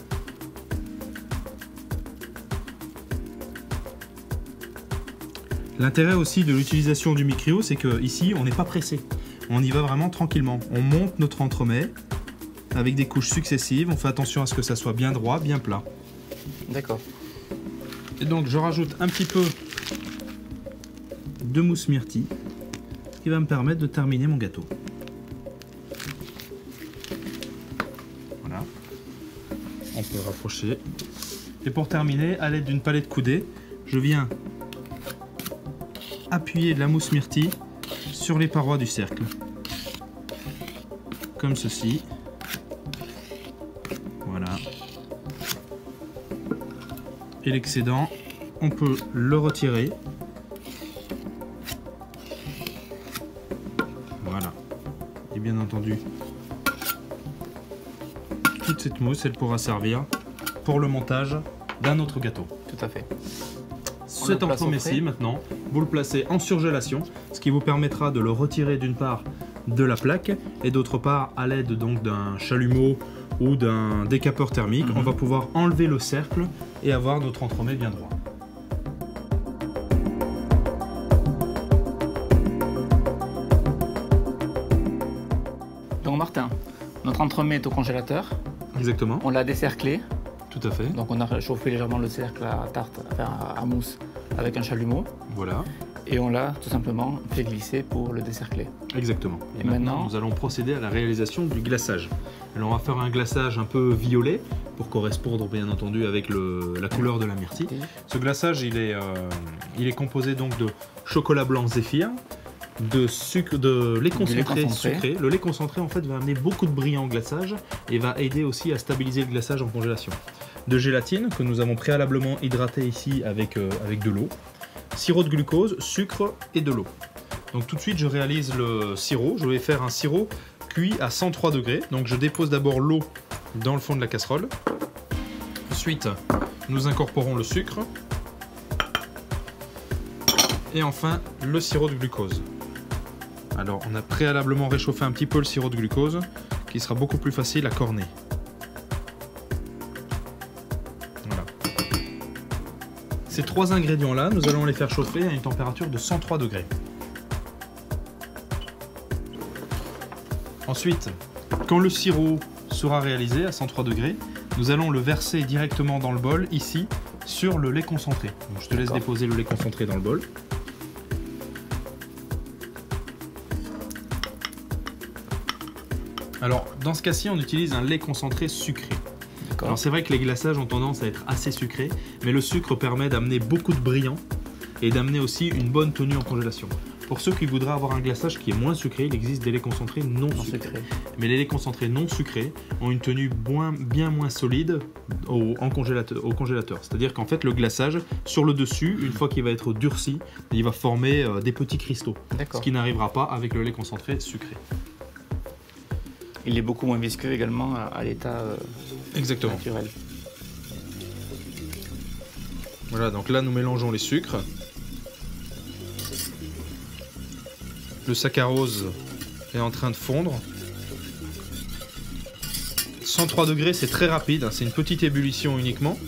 L'intérêt aussi de l'utilisation du micrio, c'est que ici on n'est pas pressé. On y va vraiment tranquillement. On monte notre entremets avec des couches successives. On fait attention à ce que ça soit bien droit, bien plat. D'accord. Et donc je rajoute un petit peu de mousse myrtille qui va me permettre de terminer mon gâteau. Voilà. On peut rapprocher. Et pour terminer, à l'aide d'une palette coudée, je viens appuyer de la mousse myrtille sur les parois du cercle. Comme ceci. Voilà. Et l'excédent, on peut le retirer. Voilà. Et bien entendu, toute cette mousse, elle pourra servir pour le montage d'un autre gâteau. Tout à fait. Cet entremets-ci, maintenant, vous le placez en surgélation, ce qui vous permettra de le retirer d'une part de la plaque et d'autre part à l'aide donc d'un chalumeau ou d'un décapeur thermique, on va pouvoir enlever le cercle et avoir notre entremets bien droit. Donc Martin, notre entremets est au congélateur. Exactement. On l'a décerclé. Tout à fait. Donc on a réchauffé légèrement le cercle à tarte, enfin à mousse avec un chalumeau. Voilà. Et on l'a tout simplement fait glisser pour le décercler. Exactement. Et maintenant, nous allons procéder à la réalisation du glaçage. Alors on va faire un glaçage un peu violet pour correspondre bien entendu avec la couleur de la myrtille. Ce glaçage il est composé donc de chocolat blanc zéphyr, de sucre, de lait concentré sucré. Le lait concentré en fait va amener beaucoup de brillant au glaçage et va aider aussi à stabiliser le glaçage en congélation. De gélatine que nous avons préalablement hydraté ici avec de l'eau, sirop de glucose, sucre et de l'eau. Donc tout de suite je réalise le sirop. Je vais faire un sirop cuit à 103 degrés. Donc je dépose d'abord l'eau dans le fond de la casserole. Ensuite nous incorporons le sucre. Et enfin le sirop de glucose. Alors on a préalablement réchauffé un petit peu le sirop de glucose qui sera beaucoup plus facile à corner. Voilà. Ces trois ingrédients là, nous allons les faire chauffer à une température de 103 degrés. Ensuite, quand le sirop sera réalisé à 103 degrés, nous allons le verser directement dans le bol ici sur le lait concentré. Donc, je te laisse déposer le lait concentré dans le bol. Alors, dans ce cas-ci, on utilise un lait concentré sucré. Alors, c'est vrai que les glaçages ont tendance à être assez sucrés, mais le sucre permet d'amener beaucoup de brillant et d'amener aussi une bonne tenue en congélation. Pour ceux qui voudraient avoir un glaçage qui est moins sucré, il existe des laits concentrés non sucrés. Mais les laits concentrés non sucrés ont une tenue bien moins solide au congélateur. C'est-à-dire qu'en fait, le glaçage, sur le dessus, une fois qu'il va être durci, il va former des petits cristaux. Ce qui n'arrivera pas avec le lait concentré sucré. Il est beaucoup moins visqueux également à l'état naturel. Voilà, donc là, nous mélangeons les sucres. Le saccharose est en train de fondre. 103 degrés, c'est très rapide, hein, c'est une petite ébullition uniquement.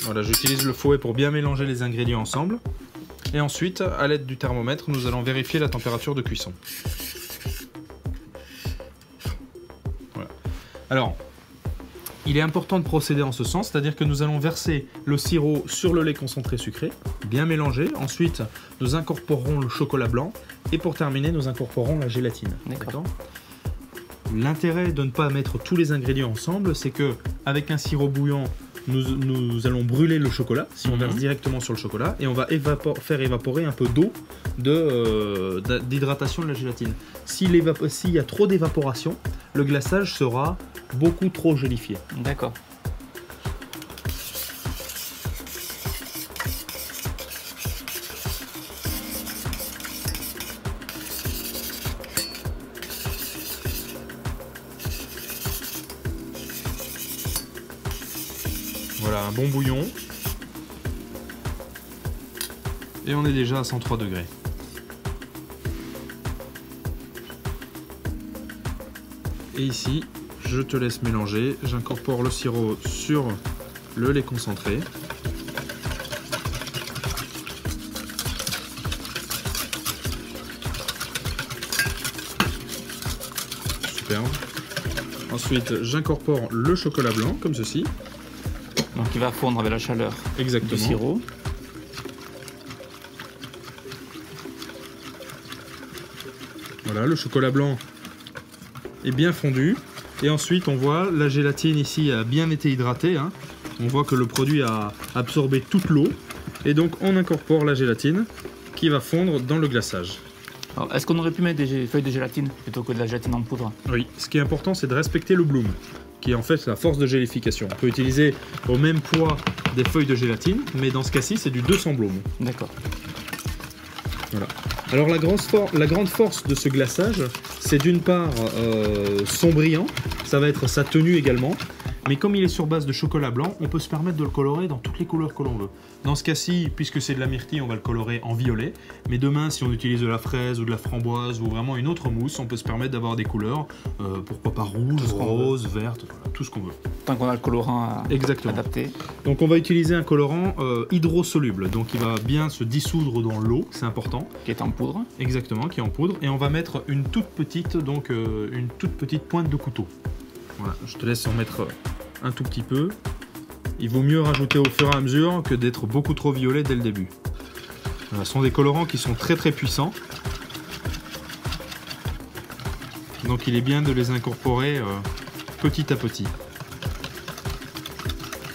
Voilà, j'utilise le fouet pour bien mélanger les ingrédients ensemble. Et ensuite, à l'aide du thermomètre, nous allons vérifier la température de cuisson. Voilà. Alors, il est important de procéder en ce sens, c'est-à-dire que nous allons verser le sirop sur le lait concentré sucré, bien mélanger. Ensuite, nous incorporerons le chocolat blanc et pour terminer, nous incorporerons la gélatine. D'accord. L'intérêt de ne pas mettre tous les ingrédients ensemble, c'est que avec un sirop bouillant, nous allons brûler le chocolat si on verse directement sur le chocolat et on va faire évaporer un peu d'eau d'hydratation de la gélatine. S'il y a trop d'évaporation, le glaçage sera beaucoup trop gélifié. D'accord. Voilà, un bon bouillon. Et on est déjà à 103 degrés. Et ici, je te laisse mélanger. J'incorpore le sirop sur le lait concentré. Superbe. Ensuite, j'incorpore le chocolat blanc, comme ceci. Donc il va fondre avec la chaleur du sirop. Voilà, le chocolat blanc est bien fondu. Et ensuite, on voit la gélatine ici a bien été hydratée. Hein. On voit que le produit a absorbé toute l'eau. Et donc, on incorpore la gélatine qui va fondre dans le glaçage. Est-ce qu'on aurait pu mettre des feuilles de gélatine plutôt que de la gélatine en poudre? Oui, ce qui est important, c'est de respecter le bloom, qui est en fait la force de gélification. On peut utiliser au même poids des feuilles de gélatine, mais dans ce cas-ci, c'est du 200 bloom. D'accord. Voilà. Alors la grande force de ce glaçage, c'est d'une part son brillant, ça va être sa tenue également, mais comme il est sur base de chocolat blanc, on peut se permettre de le colorer dans toutes les couleurs que l'on veut. Dans ce cas-ci, puisque c'est de la myrtille, on va le colorer en violet, mais demain, si on utilise de la fraise ou de la framboise ou vraiment une autre mousse, on peut se permettre d'avoir des couleurs, pourquoi pas rouge, rose, verte, voilà, tout ce qu'on veut. Tant qu'on a le colorant adapté. Donc on va utiliser un colorant hydrosoluble, donc il va bien se dissoudre dans l'eau, c'est important. Qui est en poudre. Exactement, qui est en poudre, et on va mettre une toute petite pointe de couteau. Voilà, je te laisse en mettre un tout petit peu. Il vaut mieux rajouter au fur et à mesure que d'être beaucoup trop violet dès le début. Voilà, ce sont des colorants qui sont très puissants. Donc il est bien de les incorporer petit à petit.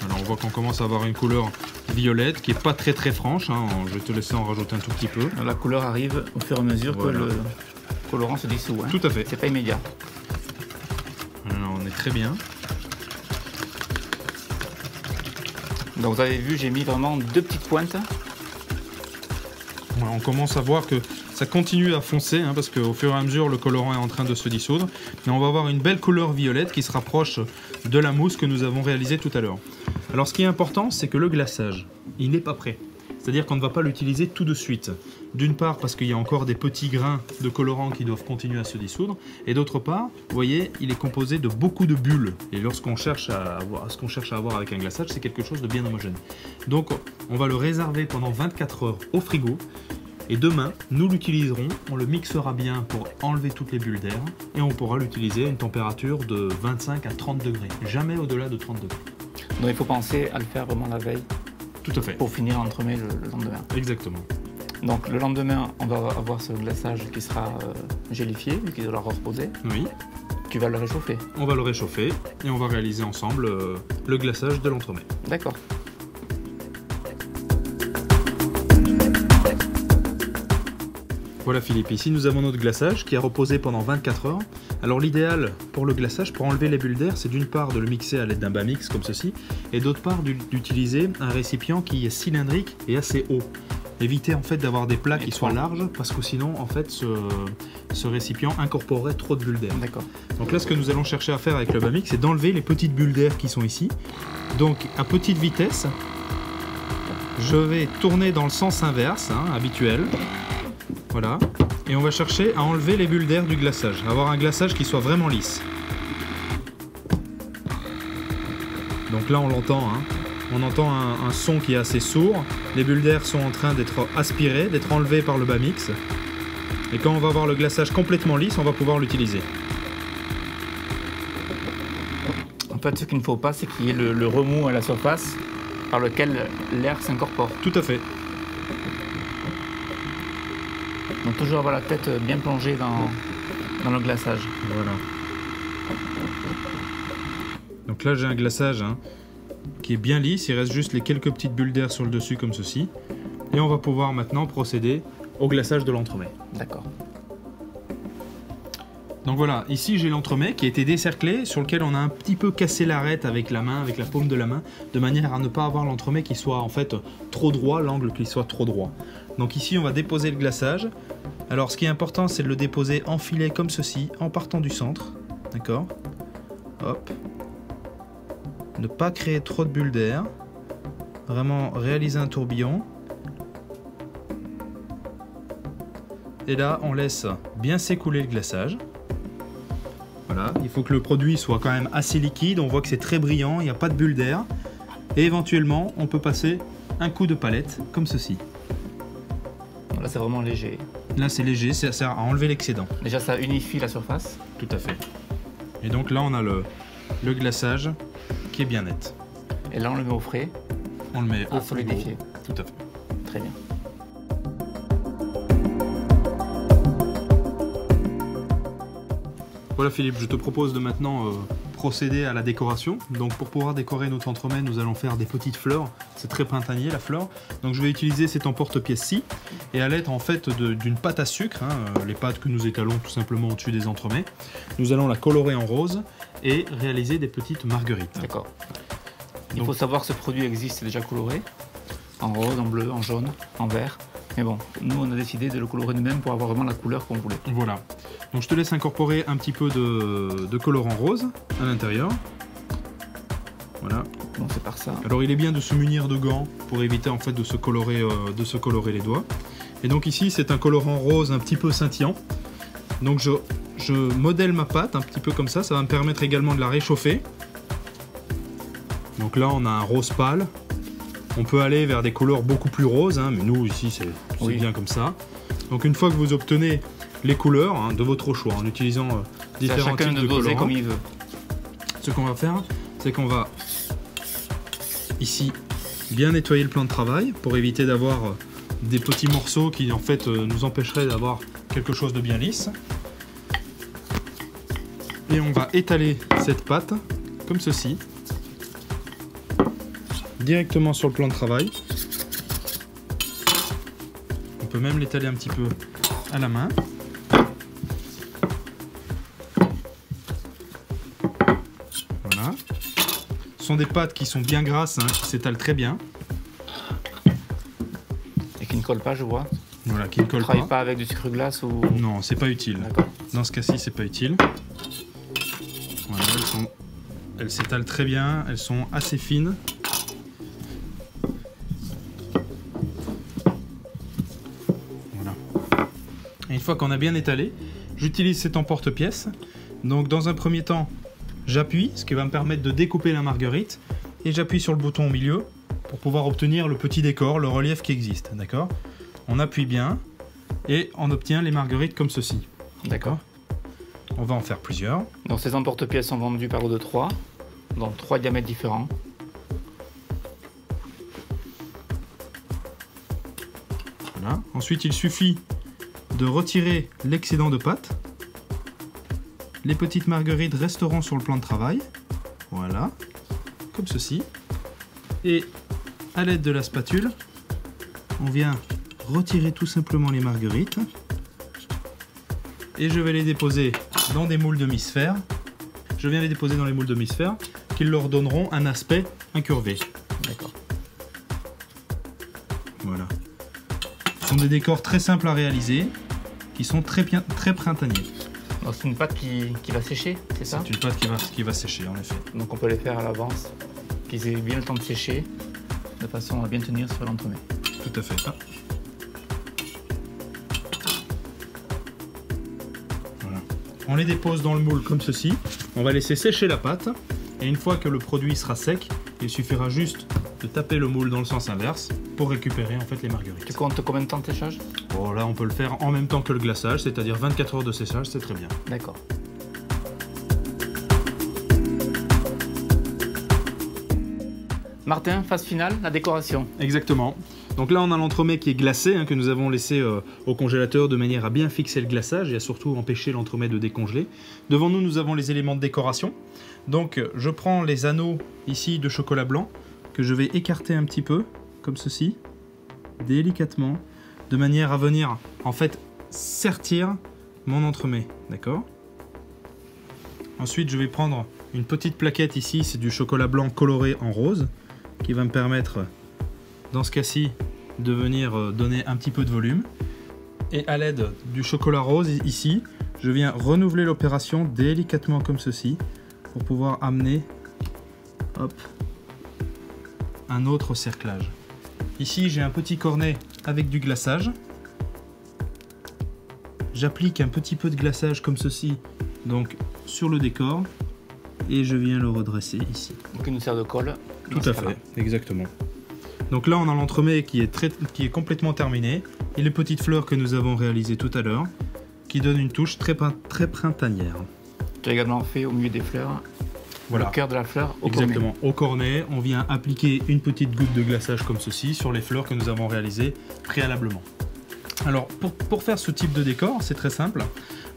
Alors on voit qu'on commence à avoir une couleur violette qui n'est pas très franche. Hein. Je vais te laisser en rajouter un tout petit peu. La couleur arrive au fur et à mesure que le colorant se dissout. Hein. Tout à fait. C'est pas immédiat. Alors, on est très bien. Donc vous avez vu, j'ai mis vraiment 2 petites pointes. Voilà, on commence à voir que ça continue à foncer, hein, parce qu'au fur et à mesure, le colorant est en train de se dissoudre. Mais on va avoir une belle couleur violette qui se rapproche de la mousse que nous avons réalisée tout à l'heure. Alors ce qui est important, c'est que le glaçage, il n'est pas prêt. C'est-à-dire qu'on ne va pas l'utiliser tout de suite. D'une part parce qu'il y a encore des petits grains de colorant qui doivent continuer à se dissoudre. Et d'autre part, vous voyez, il est composé de beaucoup de bulles. Et lorsqu'on cherche à avoir avec un glaçage, c'est quelque chose de bien homogène. Donc on va le réserver pendant 24 heures au frigo. Et demain, nous l'utiliserons, on le mixera bien pour enlever toutes les bulles d'air. Et on pourra l'utiliser à une température de 25 à 30 degrés. Jamais au-delà de 30 degrés. Donc il faut penser à le faire vraiment la veille. Tout à fait. Pour finir l'entremet le lendemain. Exactement. Donc le lendemain, on va avoir ce glaçage qui sera gélifié, vu qu'il doit reposer. Oui. Tu vas le réchauffer. On va le réchauffer et on va réaliser ensemble le glaçage de l'entremet. D'accord. Voilà Philippe, ici nous avons notre glaçage qui a reposé pendant 24 heures. Alors l'idéal pour le glaçage, pour enlever les bulles d'air, c'est d'une part de le mixer à l'aide d'un Bamix comme ceci, et d'autre part d'utiliser un récipient qui est cylindrique et assez haut. Évitez en fait d'avoir des plats qui soient larges, parce que sinon en fait ce récipient incorporerait trop de bulles d'air. D'accord. Donc là ce que nous allons chercher à faire avec le Bamix, c'est d'enlever les petites bulles d'air qui sont ici. Donc à petite vitesse, je vais tourner dans le sens inverse, habituel. Voilà, et on va chercher à enlever les bulles d'air du glaçage, avoir un glaçage qui soit vraiment lisse. Donc là on l'entend, on entend un son qui est assez sourd, les bulles d'air sont en train d'être aspirées, d'être enlevées par le Bamix, et quand on va avoir le glaçage complètement lisse, on va pouvoir l'utiliser. En fait, ce qu'il ne faut pas, c'est qu'il y ait le remous à la surface par lequel l'air s'incorpore. Tout à fait. Donc toujours avoir la tête bien plongée dans le glaçage. Voilà. Donc là j'ai un glaçage qui est bien lisse, il reste juste les quelques petites bulles d'air sur le dessus comme ceci. Et on va pouvoir maintenant procéder au glaçage de l'entremet. D'accord. Donc voilà, ici j'ai l'entremet qui a été décerclé, sur lequel on a un petit peu cassé l'arête avec la main, avec la paume de la main, de manière à ne pas avoir l'entremet qui soit en fait trop droit, l'angle qui soit trop droit. Donc ici on va déposer le glaçage. Alors ce qui est important, c'est de le déposer en filet comme ceci, en partant du centre. D'accord? Hop. Ne pas créer trop de bulles d'air. Vraiment réaliser un tourbillon. Et là, on laisse bien s'écouler le glaçage. Voilà, il faut que le produit soit quand même assez liquide. On voit que c'est très brillant, il n'y a pas de bulles d'air. Et éventuellement, on peut passer un coup de palette comme ceci. Là, c'est vraiment léger. Là, c'est léger, ça sert à enlever l'excédent. Déjà, ça unifie la surface. Tout à fait. Et donc là, on a le glaçage qui est bien net. Et là, on le met au frais. On le met au solidifier. Tout à fait. Très bien. Voilà Philippe, je te propose de maintenant procéder à la décoration. Donc pour pouvoir décorer notre entremet, nous allons faire des petites fleurs. C'est très printanier la fleur. Donc je vais utiliser cet emporte-pièce-ci. Et à l'aide en fait d'une pâte à sucre, les pâtes que nous étalons tout simplement au-dessus des entremets, nous allons la colorer en rose et réaliser des petites marguerites. D'accord. Il faut savoir que ce produit existe déjà coloré. En rose, en bleu, en jaune, en vert. Mais bon, nous on a décidé de le colorer nous-mêmes pour avoir vraiment la couleur qu'on voulait. Voilà. Donc je te laisse incorporer un petit peu de colorant rose à l'intérieur. Voilà. Bon, c'est par ça. Alors il est bien de se munir de gants pour éviter en fait de se colorer les doigts. Et donc ici c'est un colorant rose un petit peu scintillant. Donc je modèle ma pâte un petit peu comme ça. Ça va me permettre également de la réchauffer. Donc là on a un rose pâle. On peut aller vers des couleurs beaucoup plus roses, mais nous ici c'est bien comme ça. Donc une fois que vous obtenez les couleurs de votre choix, en utilisant différents types de colorants, comme il veut. Ce qu'on va faire, c'est qu'on va ici bien nettoyer le plan de travail pour éviter d'avoir des petits morceaux qui en fait nous empêcheraient d'avoir quelque chose de bien lisse. Et on va étaler cette pâte comme ceci. Directement sur le plan de travail. On peut même l'étaler un petit peu à la main. Voilà. Ce sont des pâtes qui sont bien grasses, qui s'étalent très bien. Et qui ne collent pas, je vois. Voilà, qui ne collent pas. On ne travaille pas avec du sucre glace ou... Non, c'est pas utile. Dans ce cas-ci, c'est pas utile. Voilà, elles s'étalent très bien, elles sont assez fines. Une fois qu'on a bien étalé, j'utilise cet emporte-pièce. Donc dans un premier temps, j'appuie, ce qui va me permettre de découper la marguerite. Et j'appuie sur le bouton au milieu pour pouvoir obtenir le petit décor, le relief qui existe. D'accord ? On appuie bien et on obtient les marguerites comme ceci. D'accord. On va en faire plusieurs. Donc ces emporte-pièces sont vendus par lot de 3, dans 3 diamètres différents. Voilà. Ensuite, il suffit de retirer l'excédent de pâte. Les petites marguerites resteront sur le plan de travail. Voilà, comme ceci. Et à l'aide de la spatule, on vient retirer tout simplement les marguerites. et je vais les déposer dans des moules demi-sphères. Je viens les déposer dans les moules demi-sphères qui leur donneront un aspect incurvé. D'accord. Voilà. Ce sont des décors très simples à réaliser, qui sont très printaniers. C'est une pâte qui va sécher, c'est ça? C'est une pâte qui va sécher, en effet. Donc on peut les faire à l'avance, qu'ils aient bien le temps de sécher, de façon à bien tenir sur l'entremet. Tout à fait. Ah. Voilà. On les dépose dans le moule comme ceci. On va laisser sécher la pâte. Et une fois que le produit sera sec, il suffira juste de taper le moule dans le sens inverse pour récupérer en fait les marguerites. Tu comptes combien de temps de séchage? Bon, là on peut le faire en même temps que le glaçage, c'est-à-dire 24 heures de séchage, c'est très bien. D'accord. Martin, phase finale, la décoration. Exactement. Donc là on a l'entremet qui est glacé, que nous avons laissé au congélateur de manière à bien fixer le glaçage et à surtout empêcher l'entremet de décongeler. Devant nous, nous avons les éléments de décoration. Donc je prends les anneaux ici de chocolat blanc que je vais écarter un petit peu, comme ceci, délicatement, de manière à venir en fait sertir mon entremet, d'accord? Ensuite je vais prendre une petite plaquette ici, c'est du chocolat blanc coloré en rose, qui va me permettre, dans ce cas-ci, de venir donner un petit peu de volume. Et à l'aide du chocolat rose ici, je viens renouveler l'opération délicatement comme ceci, pour pouvoir amener hop, un autre cerclage. Ici j'ai un petit cornet avec du glaçage. J'applique un petit peu de glaçage comme ceci, donc sur le décor, et je viens le redresser ici. Donc il nous sert de colle. Tout à fait, exactement. Donc là on a l'entremet qui est complètement terminé, et les petites fleurs que nous avons réalisées tout à l'heure, qui donnent une touche très printanière. Tu as également fait au milieu des fleurs, voilà, le cœur de la fleur au exactement, cornet. Au cornet, on vient appliquer une petite goutte de glaçage comme ceci sur les fleurs que nous avons réalisées préalablement. Alors pour faire ce type de décor, c'est très simple.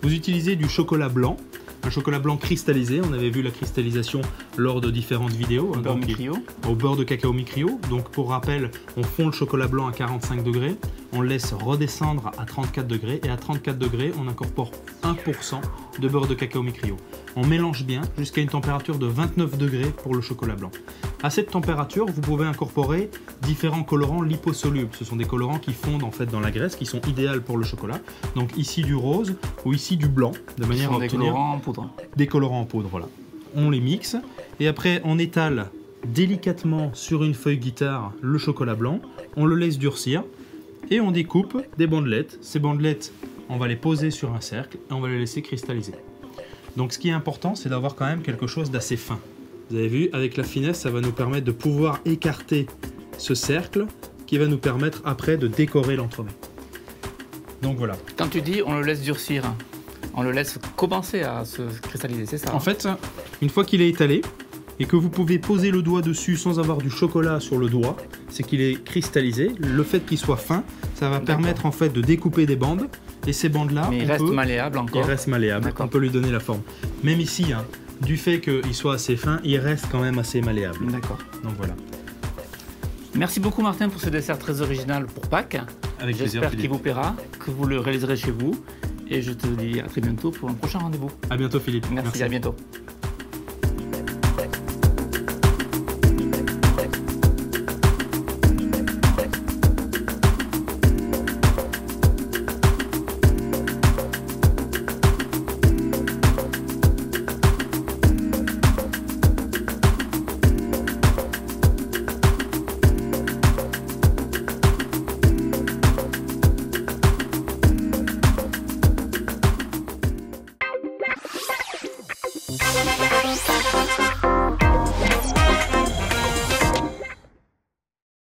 Vous utilisez du chocolat blanc, un chocolat blanc cristallisé. On avait vu la cristallisation lors de différentes vidéos. Au beurre mi-cryo. Au beurre de cacao mi-cryo. Donc pour rappel, on fond le chocolat blanc à 45 degrés, on le laisse redescendre à 34 degrés, et à 34 degrés, on incorpore 1% de beurre de cacao mi-cryo. On mélange bien jusqu'à une température de 29 degrés pour le chocolat blanc. À cette température, vous pouvez incorporer différents colorants liposolubles. Ce sont des colorants qui fondent en fait dans la graisse, qui sont idéaux pour le chocolat. Donc ici du rose ou ici du blanc, de manière à obtenir des colorants en poudre. Des colorants en poudre, voilà. On les mixe et après on étale délicatement sur une feuille guitare le chocolat blanc. On le laisse durcir et on découpe des bandelettes. Ces bandelettes, on va les poser sur un cercle et on va les laisser cristalliser. Donc ce qui est important, c'est d'avoir quand même quelque chose d'assez fin. Vous avez vu, avec la finesse, ça va nous permettre de pouvoir écarter ce cercle qui va nous permettre après de décorer l'entremet. Donc voilà. Quand tu dis on le laisse durcir, on le laisse commencer à se cristalliser, c'est ça? En fait, une fois qu'il est étalé et que vous pouvez poser le doigt dessus sans avoir du chocolat sur le doigt, c'est qu'il est cristallisé. Le fait qu'il soit fin, ça va permettre en fait de découper des bandes. Et ces bandes-là, mais il reste malléable encore. Il reste malléable, on peut lui donner la forme. Même ici, du fait qu'il soit assez fin, il reste quand même assez malléable. D'accord. Donc voilà. Merci beaucoup Martin pour ce dessert très original pour Pâques. Avec plaisir. J'espère qu'il vous plaira, que vous le réaliserez chez vous. Et je te dis à très bientôt pour un prochain rendez-vous. À bientôt Philippe. Merci. À bientôt. Thank you.